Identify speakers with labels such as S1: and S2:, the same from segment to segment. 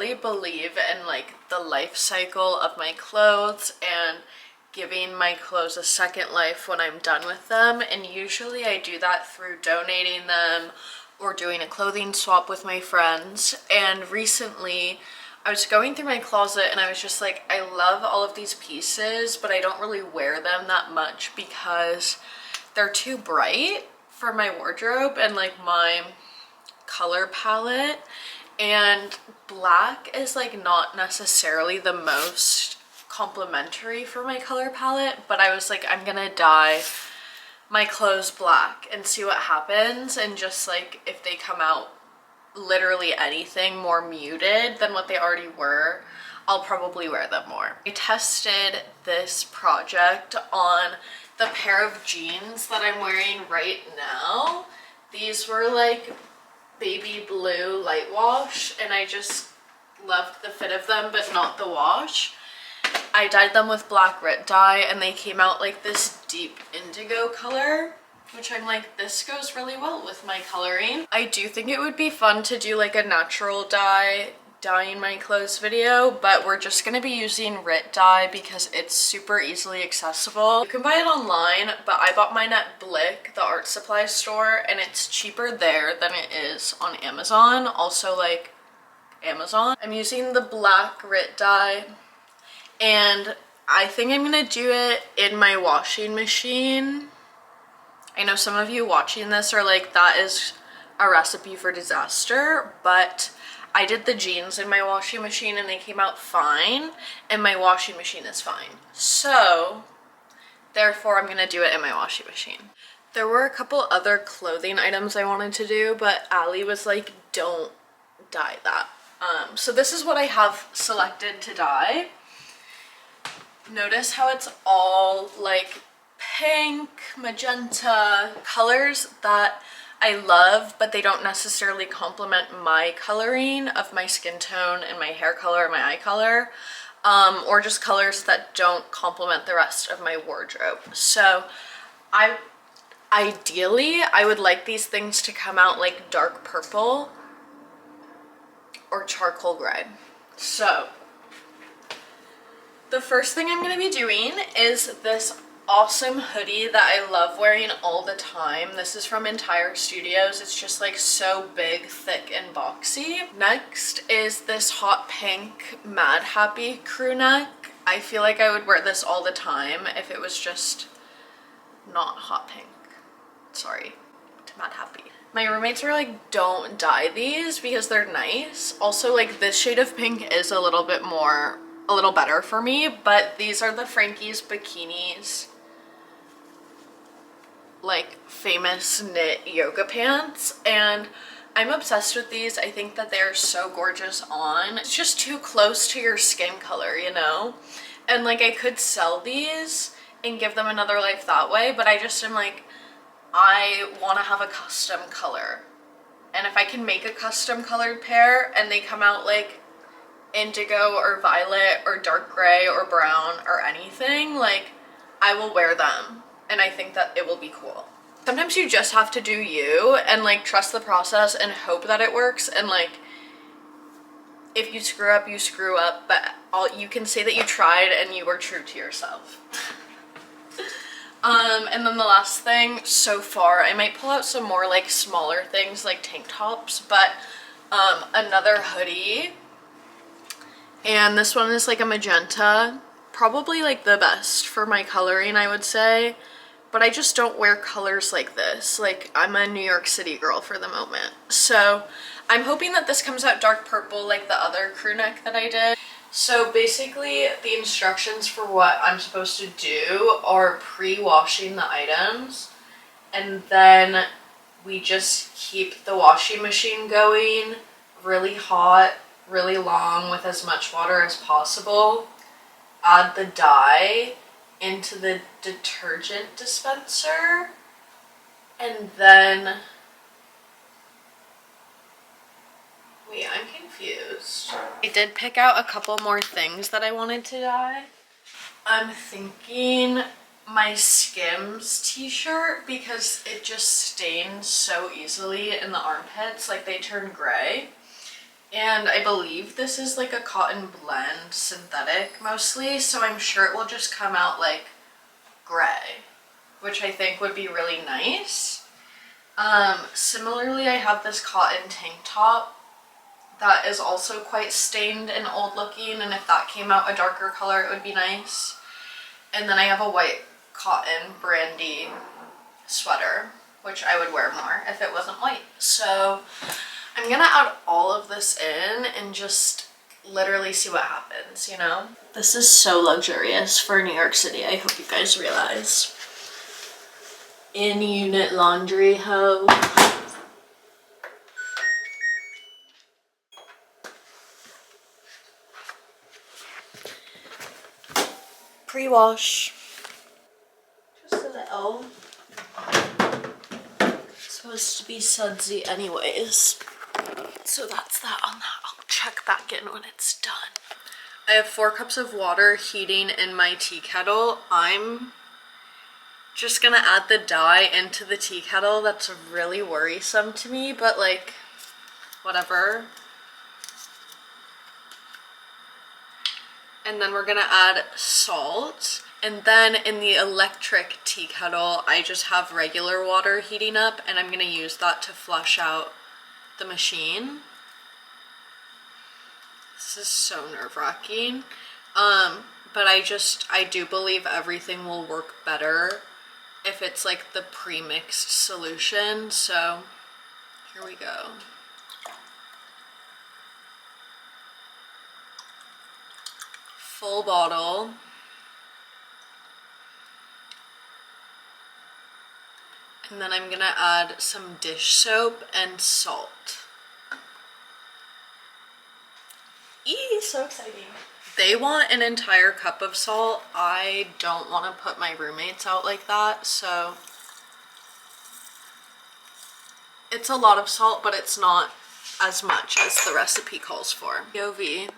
S1: really believe in like the life cycle of my clothes and giving my clothes a second life when I'm done with them, and usually I do that through donating them or doing a clothing swap with my friends. And recently I was going through my closet and I was just like, I love all of these pieces, but I don't really wear them that much because they're too bright for my wardrobe and like my color palette, and black is like not necessarily the most complimentary for my color palette. But I was like, I'm gonna dye my clothes black and see what happens, and just like if they come out literally anything more muted than what they already were, I'll probably wear them more. I tested this project on the pair of jeans that I'm wearing right now. These were like baby blue light wash, and I just loved the fit of them but not the wash. I dyed them with black Rit dye and they came out like this deep indigo color, which I'm like, this goes really well with my coloring. I do think it would be fun to do like a natural dyeing my clothes video, but we're just gonna be using Rit dye because it's super easily accessible. You can buy it online, but I bought mine at Blick, the art supply store, and it's cheaper there than it is on Amazon. Also like Amazon. I'm using the black Rit dye, and I think I'm gonna do it in my washing machine. I know some of you watching this are like, that is a recipe for disaster, but I did the jeans in my washing machine and they came out fine, and my washing machine is fine. So therefore I'm gonna do it in my washing machine. There were a couple other clothing items I wanted to do, but Ali was like, don't dye that. So this is what I have selected to dye. Notice how it's all like pink, magenta, colors that I love, but they don't necessarily complement my coloring of my skin tone and my hair color and my eye color, or just colors that don't complement the rest of my wardrobe. So ideally I would like these things to come out like dark purple or charcoal gray. So the first thing I'm going to be doing is this awesome hoodie that I love wearing all the time. This is from Entire Studios. It's just like so big, thick, and boxy. Next is this hot pink Mad Happy crew neck. I feel like I would wear this all the time if it was just not hot pink. Sorry to Mad Happy. My roommates were like, don't dye these because they're nice. Also, like, this shade of pink is a little better for me, but these are the Frankie's bikinis, like famous knit yoga pants, and I'm obsessed with these. I think that they're so gorgeous on. It's just too close to your skin color, you know? And like, I could sell these and give them another life that way, but I just am like, I want to have a custom color. And if I can make a custom colored pair and they come out like indigo or violet or dark gray or brown or anything, like, I will wear them, and I think that it will be cool. Sometimes you just have to do you and like trust the process and hope that it works, and like, if you screw up, you screw up, but you can say that you tried and you were true to yourself. And then the last thing so far, I might pull out some more like smaller things like tank tops, but another hoodie. And this one is like a magenta, probably like the best for my coloring, I would say, but I just don't wear colors like this. Like, I'm a New York City girl for the moment. So I'm hoping that this comes out dark purple like the other crew neck that I did. So basically the instructions for what I'm supposed to do are pre-washing the items, and then we just keep the washing machine going really hot, really long, with as much water as possible. Add the dye into the detergent dispenser, and then wait, I'm confused. I did pick out a couple more things that I wanted to dye. I'm thinking my Skims t-shirt, because it just stains so easily in the armpits, like they turn gray. And I believe this is like a cotton blend, synthetic mostly, so I'm sure it will just come out like gray, which I think would be really nice. Similarly, I have this cotton tank top that is also quite stained and old looking, and if that came out a darker color it would be nice. And then I have a white cotton brandy sweater, which I would wear more if it wasn't white. So I'm gonna add all of this in and just literally see what happens, you know? This is so luxurious for New York City, I hope you guys realize. In-unit laundry, ho. Pre-wash. Just a little. It's supposed to be sudsy anyways. So that's that on that. I'll check back in when it's done. I have 4 cups of water heating in my tea kettle. I'm just gonna add the dye into the tea kettle. That's really worrisome to me, but like, whatever. And then we're gonna add salt. And then in the electric tea kettle, I just have regular water heating up, and I'm gonna use that to flush out the machine. This is so nerve-wracking. But I do believe everything will work better if it's like the pre-mixed solution. So here we go. Full bottle. And then I'm gonna add some dish soap and salt. Eee, so exciting. They want an entire cup of salt. I don't want to put my roommates out like that, so it's a lot of salt, but it's not as much as the recipe calls for. POV.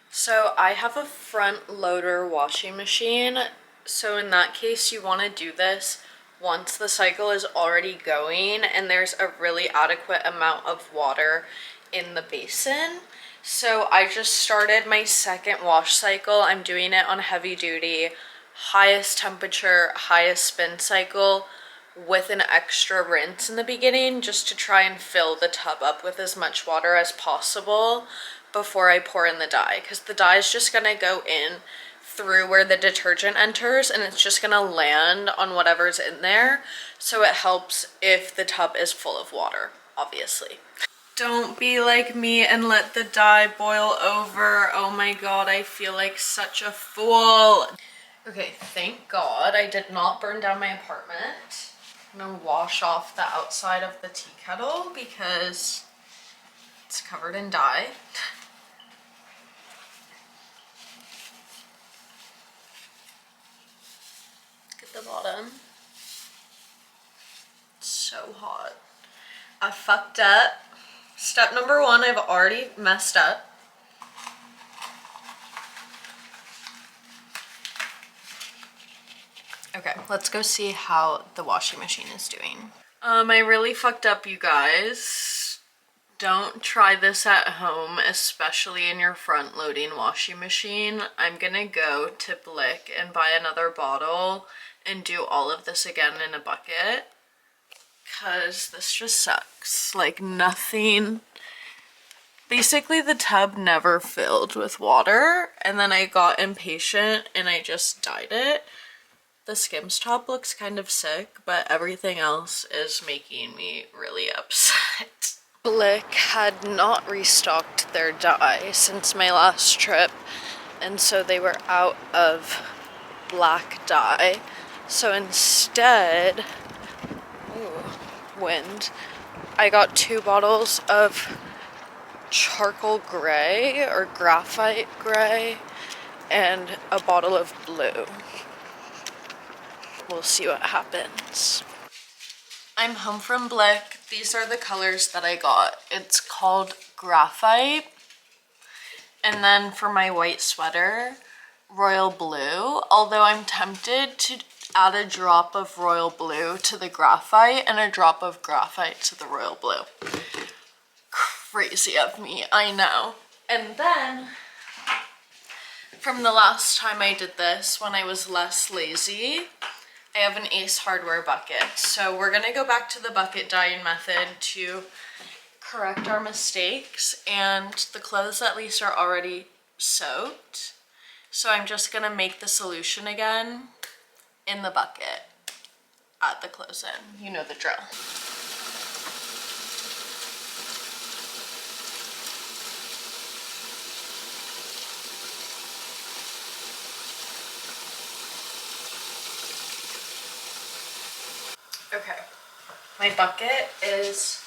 S1: So I have a front loader washing machine, so in that case you want to do this once the cycle is already going and there's a really adequate amount of water in the basin. So I just started my second wash cycle. I'm doing it on heavy duty, highest temperature, highest spin cycle with an extra rinse in the beginning, just to try and fill the tub up with as much water as possible before I pour in the dye, because the dye is just gonna go in through where the detergent enters and it's just gonna land on whatever's in there. So it helps if the tub is full of water, obviously. Don't be like me and let the dye boil over. Oh my god, I feel like such a fool. Okay, thank god I did not burn down my apartment. I'm gonna wash off the outside of the tea kettle because it's covered in dye. Get the bottom. It's so hot. I fucked up. Step number 1, I've already messed up. Okay, let's go see how the washing machine is doing. I really fucked up, you guys. Don't try this at home, especially in your front loading washing machine. I'm gonna go to Blick and buy another bottle and do all of this again in a bucket, because this just sucks. Like, nothing. Basically the tub never filled with water, and then I got impatient and I just dyed it. The Skims top looks kind of sick, but everything else is making me really upset. Blick had not restocked their dye since my last trip, and so they were out of black dye. So instead, I got 2 bottles of charcoal gray or graphite gray and a bottle of blue. We'll see what happens. I'm home from Blick. These are the colors that I got. It's called graphite. And then for my white sweater, royal blue. Although I'm tempted to add a drop of royal blue to the graphite and a drop of graphite to the royal blue. Crazy of me, I know. And then, from the last time I did this, when I was less lazy, I have an Ace Hardware bucket. So we're gonna go back to the bucket dyeing method to correct our mistakes, and the clothes at least are already soaked. So I'm just gonna make the solution again in the bucket, add the clothes in. You know the drill. Okay, my bucket is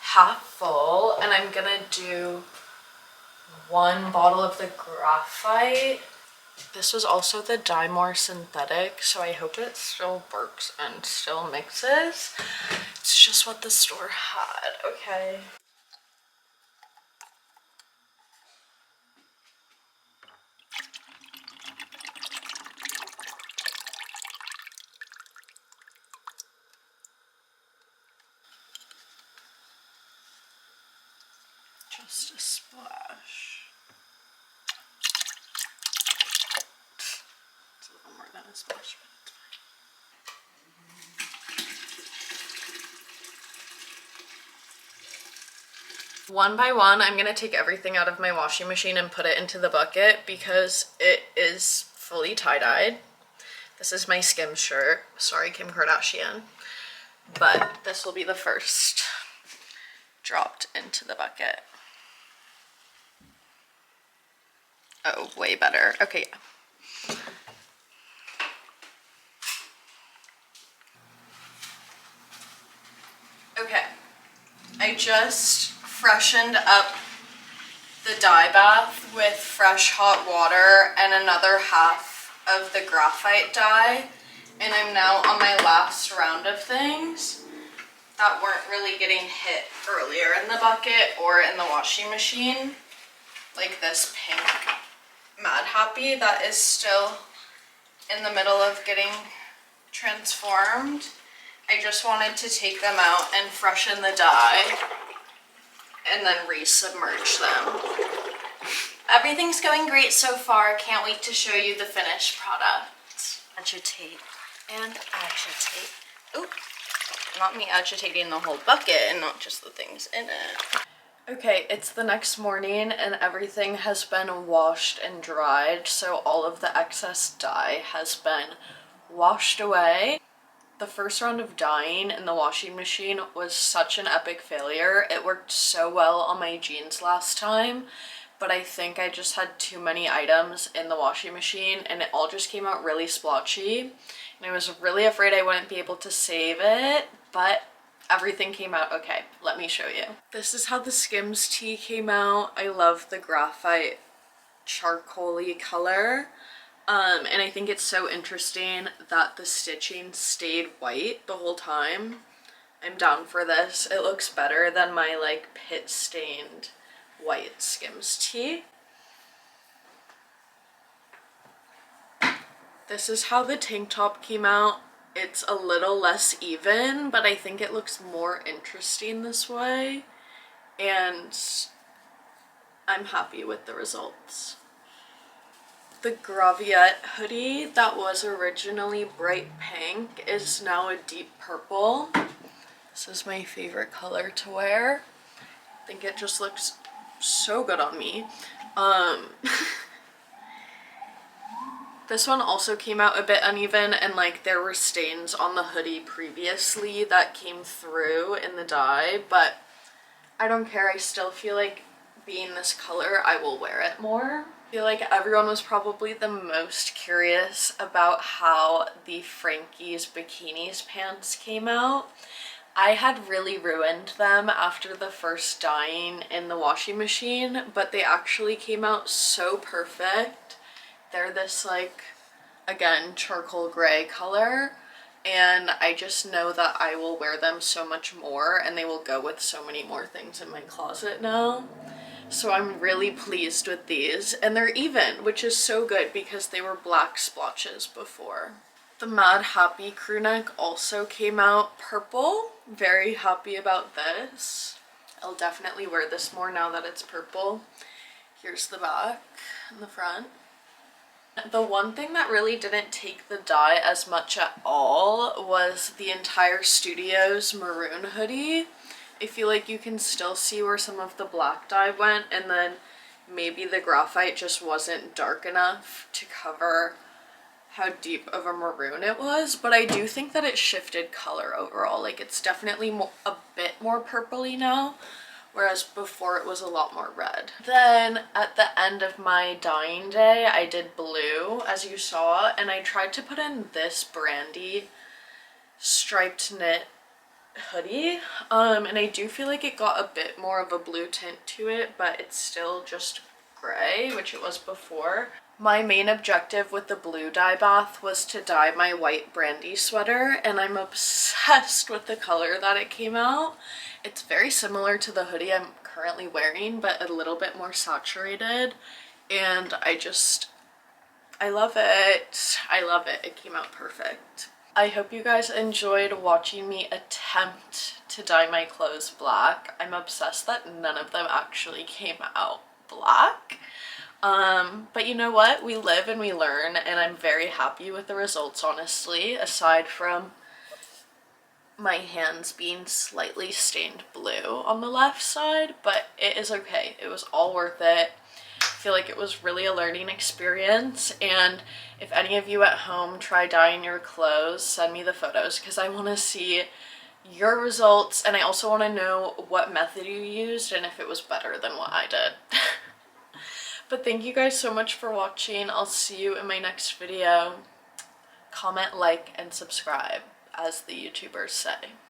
S1: half full, and I'm gonna do 1 bottle of the graphite. This was also the Dye More synthetic, so I hope it still works and still mixes. It's just what the store had. Okay. Just a splash. It's a little more than a splash, but it's fine. One by one, I'm gonna take everything out of my washing machine and put it into the bucket because it is fully tie-dyed. This is my Skims shirt. Sorry, Kim Kardashian. But this will be the first dropped into the bucket. Oh, way better. Okay, yeah. Okay, I just freshened up the dye bath with fresh hot water and another half of the graphite dye, and I'm now on my last round of things that weren't really getting hit earlier in the bucket or in the washing machine, like this pink Mad Happy that is still in the middle of getting transformed. I just wanted to take them out and freshen the dye and then resubmerge them. Everything's going great so far. Can't wait to show you the finished product. Agitate and agitate. Oop, not me agitating the whole bucket and not just the things in it. Okay, it's the next morning and everything has been washed and dried, so all of the excess dye has been washed away. The first round of dyeing in the washing machine was such an epic failure. It worked so well on my jeans last time, but I think I just had too many items in the washing machine and it all just came out really splotchy. And I was really afraid I wouldn't be able to save it, but everything came out okay. Let me show you. This is how the Skims tee came out. I love the graphite charcoal-y color. And I think it's so interesting that the stitching stayed white the whole time. I'm down for this. It looks better than my like pit stained white Skims tee. This is how the tank top came out. It's a little less even, but I think it looks more interesting this way, and I'm happy with the results. The Graviette hoodie that was originally bright pink is now a deep purple. This is my favorite color to wear. I think it just looks so good on me. This one also came out a bit uneven, and like there were stains on the hoodie previously that came through in the dye, but I don't care. I still feel like being this color, I will wear it more. I feel like everyone was probably the most curious about how the Frankie's bikinis pants came out. I had really ruined them after the first dyeing in the washing machine, but they actually came out so perfect. They're this like, again, charcoal gray color, and I just know that I will wear them so much more and they will go with so many more things in my closet now. So I'm really pleased with these, and they're even, which is so good because they were black splotches before. The Mad Happy crew neck also came out purple. Very happy about this. I'll definitely wear this more now that it's purple. Here's the back and the front. The one thing that really didn't take the dye as much at all was the entire Studios maroon hoodie. I feel like you can still see where some of the black dye went, and then maybe the graphite just wasn't dark enough to cover how deep of a maroon it was, but I do think that it shifted color overall. Like, it's definitely a bit more purpley now, whereas before it was a lot more red. Then at the end of my dyeing day, I did blue, as you saw, and I tried to put in this brandy striped knit hoodie, and I do feel like it got a bit more of a blue tint to it, but it's still just gray, which it was before. My main objective with the blue dye bath was to dye my white brandy sweater, and I'm obsessed with the color that it came out. It's very similar to the hoodie I'm currently wearing, but a little bit more saturated, and I love it. I love it. It came out perfect. I hope you guys enjoyed watching me attempt to dye my clothes black. I'm obsessed that none of them actually came out black. But you know what? We live and we learn, and I'm very happy with the results, honestly, aside from my hands being slightly stained blue on the left side, but it is okay. It was all worth it. I feel like it was really a learning experience, and if any of you at home try dyeing your clothes, send me the photos because I want to see your results, and I also want to know what method you used and if it was better than what I did. But thank you guys so much for watching. I'll see you in my next video. Comment, like, and subscribe, as the YouTubers say.